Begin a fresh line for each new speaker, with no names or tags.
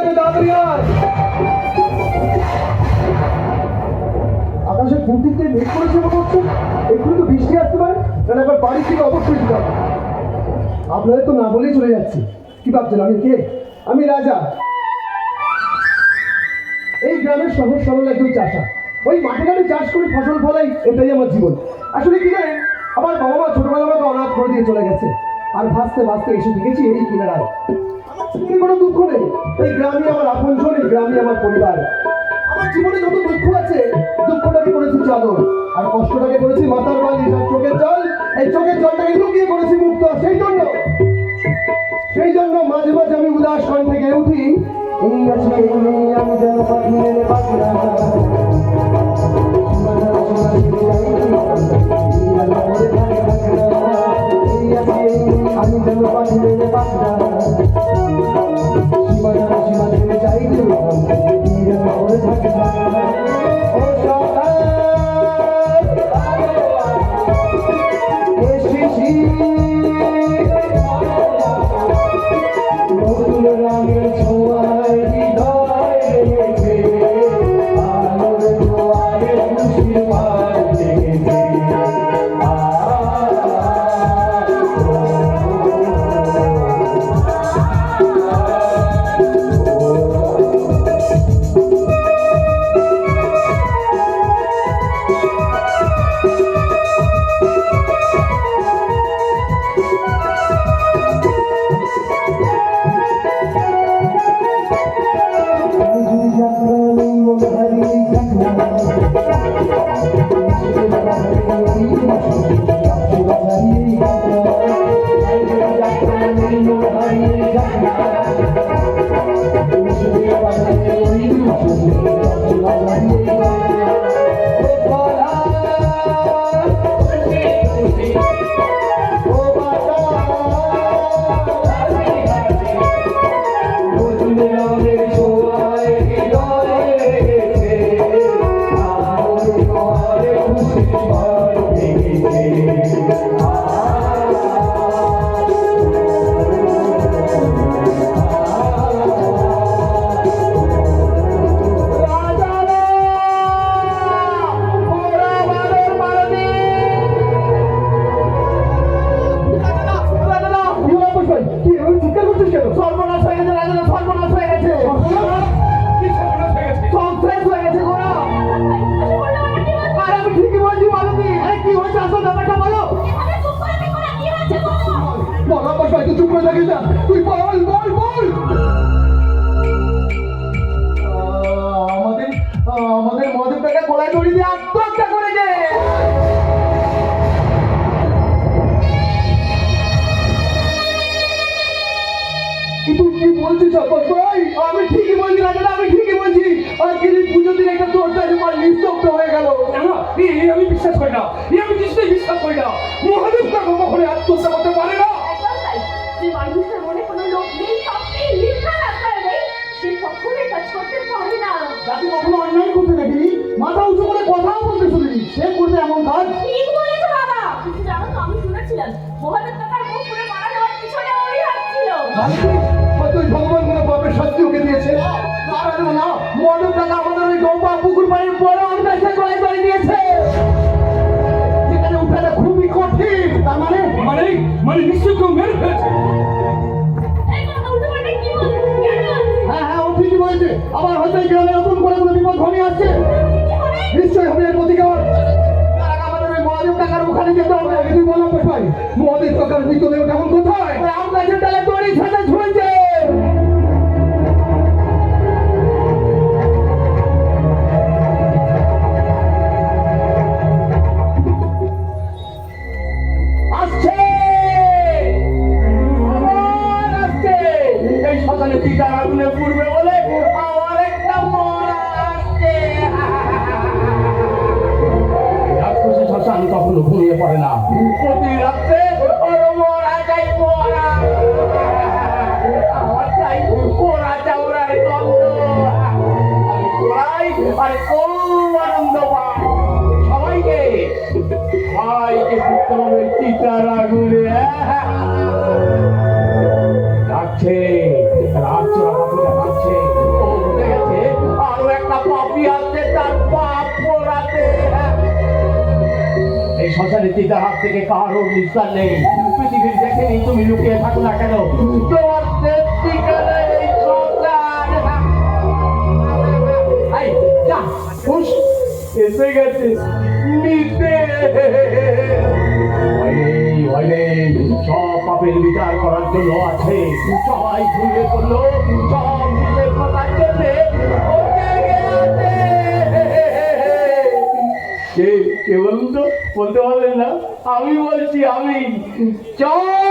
আছে তাড়াতাড়ি আয়। আকাশে কোন দিক থেকে মেঘ করেছে মনে হচ্ছে, এক্ষুনি তো বৃষ্টি আসতে পারে, তাহলে আবার বাড়ি থেকে অবশ্যই দিতে হবে। আপনাদের তো না বলেই চলে যাচ্ছি। কি ভাবছেন আমি কে? আমি রাজা। এই গ্রামের সহজ সরল একজন চাষা। ওই মাঠে ঘাটে চাষ করে ফসল ফলাই, এটাই আমার জীবন। আসলে কি জানেন, আমার বাবা মা ছোটবেলা আমাকে অনাথ করে দিয়ে চলে গেছে, আর ভাসতে ভাসতে এসে ঢুকেছি এই কিনারায়। আমার জীবনে কোনো দুঃখ নেই, এই গ্রামই আমার আপনজন, এই গ্রামই আমার পরিবার। আমার জীবনে যত দুঃখ আছে, দুঃখটাকে করেছি চাদর, আর কষ্টটাকে করেছি মাথার বালিশ, আর চোখের জল, এই চোখের জলটাকে লুকিয়ে করেছি মুক্ত। সেই জন্য মাঝে মাঝে আমি উদাস কণ্ঠে গেয়ে উঠি, এই আছে আমি যেন পাখি মেরে পাখিরা আমি যেন পাখি মেরে পাখিরা সীমানা সীমা ছেড়ে যাই রামের ছোঁয়ায় হৃদয় রেখে আলোর জোয়ারে খুশির পাল জেগেছে। আমাদের মধুটাকে গলায় দড়ি দিয়ে আত্মহত্যা করেছে। তুই কি বলছিস ভাই? আমি ঠিকই বলছি রাজা, আমি ঠিকই বলছি। আর কিন্তু পুজো দিন একটা তোরটা নিস্তব্ধ হয়ে গেল।
আমি বিশ্বাস করি না, আমি কিছুতেই বিশ্বাস করি না। মহাদেব কাকু কখনো আত্মহত্যা করতে পারে না।
যে মানুষের মনে কোনো লোক নেই, সবই মিথ্যা রাস্তায় নেই, সে কখনোই কাজ করতে পারে না।
যাকে কখনো অন্যায় করতে দেখিনি, মাথা উঁচু করে কথাও বলতে শুনিনি, সে করবে এমন কাজ?
ঠিক বলেছো বাবা। কিন্তু জানো তো, আমি শুনেছিলাম মহাদেব কাকার মুখ পুড়ে মারা যাওয়ার পিছনে ওই হাত ছিল।
হয়তো ভগবান কোনো পাপের শাস্তি ওকে দিয়েছে। না, মহাদেব কাকা আমাদের ওই গম্বা পুকুর বাড়ির বড় অন্যায় গলায় দড়ি দিয়েছে, যেখানে উঠাটা খুবই কঠিন। তার মানে
মানে নিশ্চয় কেউ মেরে ফেলেছে।
হ্যাঁ হ্যাঁ, ও ঠিকই বলেছে। আবার হয়তো এই গ্রামে নতুন করে কোনো বিপদ ঘনিয়ে আসছে। নিশ্চয়ই হবে এর প্রতিকার। তার আগে আমাদের ওই মহাদেব কাকার ওখানে যেতে হবে। তুই বলো কোথায় মহাদেব কাকার মৃতদেহ? কেমন কোথায়? আম গাছের ডালে দড়ি সাথে ঝুলছে।
পূর্বে বলে আমার একটা মরা আসছে। রাক্ষসী শ্মশান কখনো ঘুমিয়ে পড়ে না, প্রতি রাত্রে ওর মরা চাই মরা। আমার চাই কোরা চাউরার গন্ধ। আমি কোরাই আর খুব আনন্দ পাই। সবাইকে দিতে হবে চিতার আগুনে। ডাকছে রাত চোরা পাখিটা ডাকছে। পিতার হাত থেকে কারোর নিঃশ্বাস নেই। পৃথিবীর যেখানেই তুমি লুকিয়ে থাকো না কেন, তোমার শেষ ঠিকানা এই সংসার। এই, যা, হুশ, এসে গেছে নিতে। ভয় নেই, সব পাপের বিচার করার জন্য আছে। সবাই ঘুমিয়ে পড়লো, সব হিসেব কথার জন্যে কে কে বলুন তো, বলতে পারলেন না? আমি বলছি, আমি। চল